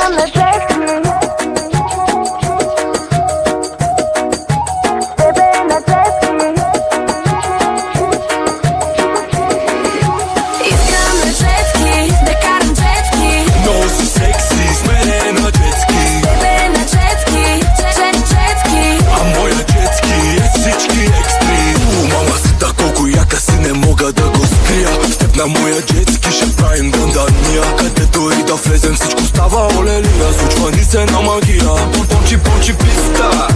Искам на джетски. Тебе на джетски. Искам на джетски, да карам джетски. Много си секси, с мене на джетски. Тебе на джетски, джетски. А моя джетски е всички екстри. Мама си да колко яка си, не мога да го скрия. С теб на моя джетски ще правим дандания. Където и да влезем всичко става олелия. Случва ни се на магия. Пончи, пончи писта.